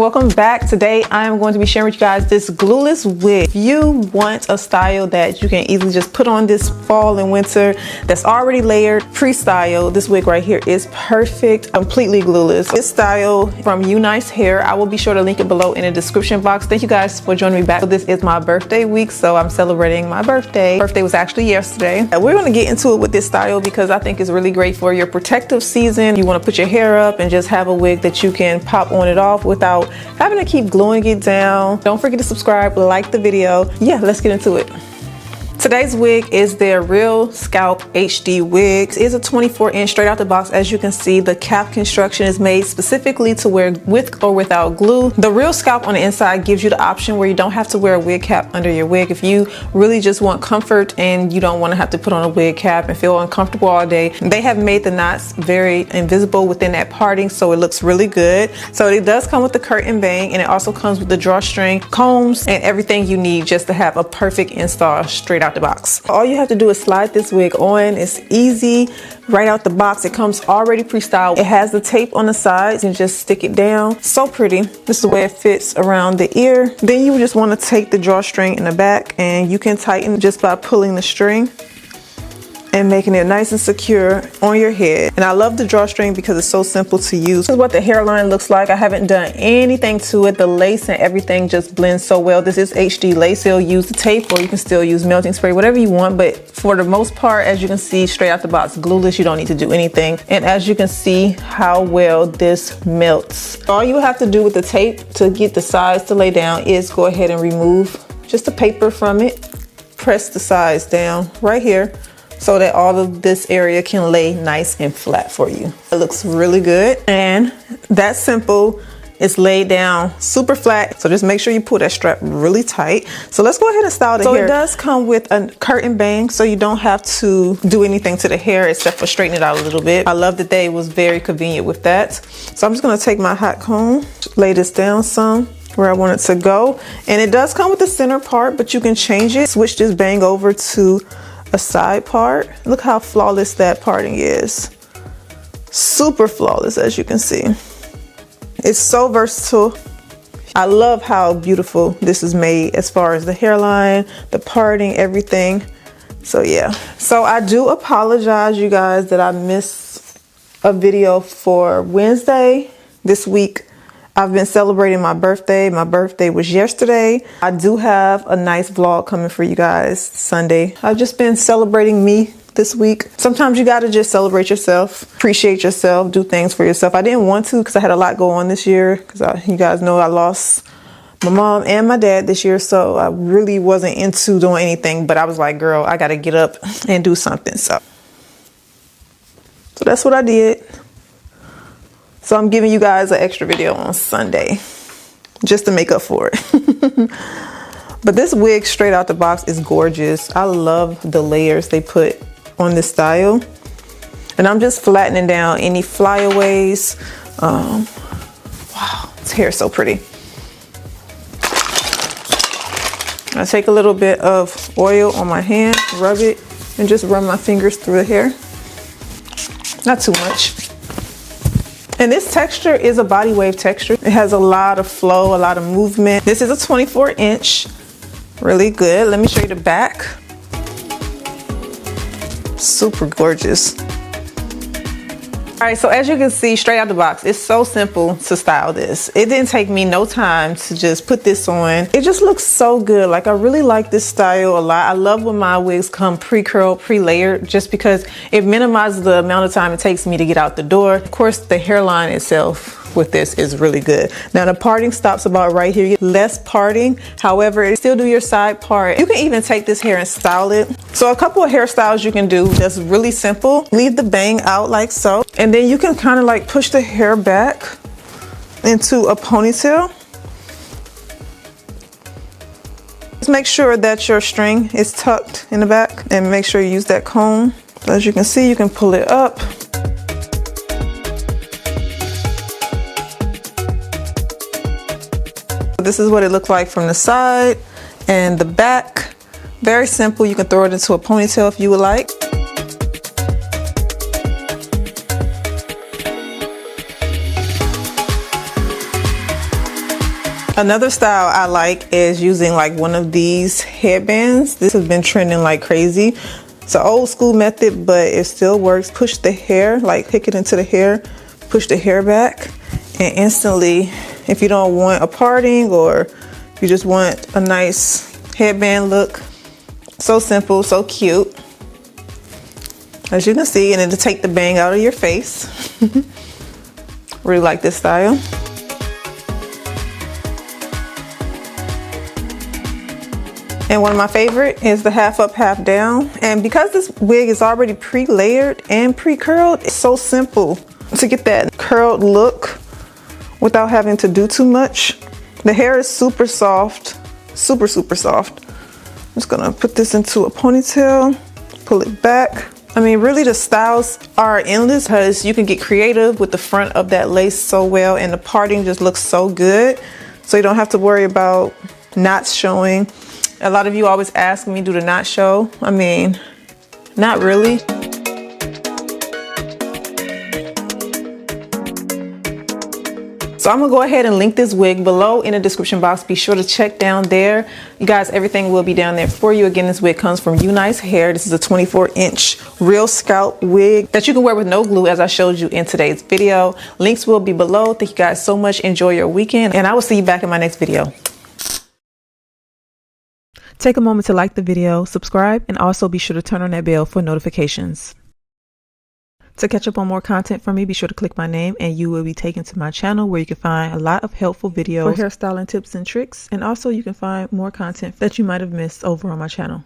Welcome back. Today I am going to be sharing with you guys this glueless wig. If you want a style that you can easily just put on this fall and winter that's already layered, pre-styled, this wig right here is perfect, completely glueless. This style from Unicehair, I will be sure to link it below in the description box. Thank you guys for joining me back. This is my birthday week, so I'm celebrating my birthday. Birthday was actually yesterday. We're going to get into it with this style because I think it's really great for your protective season. You want to put your hair up and just have a wig that you can pop on and off without having to keep gluing it down. Don't forget to subscribe, like the video. Yeah, let's get into it. Today's wig is their Real Scalp HD wig. It is a 24-inch straight out the box. As you can see, the cap construction is made specifically to wear with or without glue. The Real Scalp on the inside gives you the option where you don't have to wear a wig cap under your wig. If you really just want comfort and you don't want to have to put on a wig cap and feel uncomfortable all day, they have made the knots very invisible within that parting, so it looks really good. So it does come with the curtain bang, and it also comes with the drawstring, combs, and everything you need just to have a perfect install straight out the box. All you have to do is slide this wig on. It's easy right out the box. It comes already pre-styled. It has the tape on the sides and just stick it down. So pretty. This is the way it fits around the ear. Then you just want to take the drawstring in the back, and you can tighten just by pulling the string and making it nice and secure on your head. And I love the drawstring because it's so simple to use. This is what the hairline looks like. I haven't done anything to it. The lace and everything just blends so well. This is HD lace. You'll use the tape, or you can still use melting spray, whatever you want. But for the most part, as you can see, straight out the box, glueless. You don't need to do anything. And as you can see how well this melts. All you have to do with the tape to get the sides to lay down is go ahead and remove just the paper from it. Press the sides down right here, so that all of this area can lay nice and flat for you. It looks really good, and that's simple. It's laid down super flat, so just make sure you pull that strap really tight. So let's go ahead and style the hair. So it does come with a curtain bang, so you don't have to do anything to the hair except for straighten it out a little bit. I love that they was very convenient with that. So I'm just gonna take my hot comb, lay this down some where I want it to go. And it does come with the center part, but you can change it. Switch this bang over to a side part. Look how flawless that parting is. Super flawless, as you can see. It's so versatile. I love how beautiful this is made as far as the hairline, the parting, everything. So yeah. So I do apologize, you guys, that I missed a video for Wednesday. This week I've been celebrating my birthday. My birthday was yesterday. I do have a nice vlog coming for you guys Sunday. I've just been celebrating me this week. Sometimes you gotta just celebrate yourself, appreciate yourself, do things for yourself. I didn't want to because I had a lot go on this year, because you guys know I lost my mom and my dad this year, so I really wasn't into doing anything, but I was like, girl, I gotta get up and do something. So that's what I did. So I'm giving you guys an extra video on Sunday just to make up for it. But this wig straight out the box is gorgeous. I love the layers they put on this style. And I'm just flattening down any flyaways. Wow, this hair is so pretty. I take a little bit of oil on my hand, rub it, and just run my fingers through the hair. Not too much. And this texture is a body wave texture. It has a lot of flow, a lot of movement. This is a 24-inch, really good. Let me show you the back. Super gorgeous. All right, so as you can see, straight out the box, it's so simple to style this. It didn't take me no time to just put this on. It just looks so good. Like, I really like this style a lot. I love when my wigs come pre-curled, pre-layered, just because it minimizes the amount of time it takes me to get out the door. Of course, the hairline itself with this is really good. Now the parting stops about right here. You get less parting. However, still do your side part. You can even take this hair and style it. So a couple of hairstyles you can do that's really simple. Leave the bang out like so. And then you can kind of like push the hair back into a ponytail. Just make sure that your string is tucked in the back, and make sure you use that comb. So as you can see, you can pull it up. This is what it looks like from the side and the back. Very simple. You can throw it into a ponytail if you would like. Another style I like is using like one of these headbands. This has been trending like crazy. It's an old school method, but it still works. Push the hair, like pick it into the hair, push the hair back, and instantly, if you don't want a parting or you just want a nice headband look, so simple, so cute. As you can see, and it'll take the bang out of your face. Really like this style. And one of my favorite is the half up, half down. And because this wig is already pre-layered and pre-curled, it's so simple to get that curled look without having to do too much. The hair is super soft, super soft. I'm just gonna put this into a ponytail, pull it back. I mean, really the styles are endless because you can get creative with the front of that lace so well, and the parting just looks so good. So you don't have to worry about knots showing. A lot of you always ask me, do the knots show? I mean, not really. So I'm gonna go ahead and link this wig below in the description box. Be sure to check down there. You guys, everything will be down there for you. Again, this wig comes from Unicehair. This is a 24-inch real scalp wig that you can wear with no glue, as I showed you in today's video. Links will be below. Thank you guys so much. Enjoy your weekend, and I will see you back in my next video. Take a moment to like the video, subscribe, and also be sure to turn on that bell for notifications. To catch up on more content from me, be sure to click my name and you will be taken to my channel where you can find a lot of helpful videos for hairstyling tips and tricks. And also you can find more content that you might have missed over on my channel.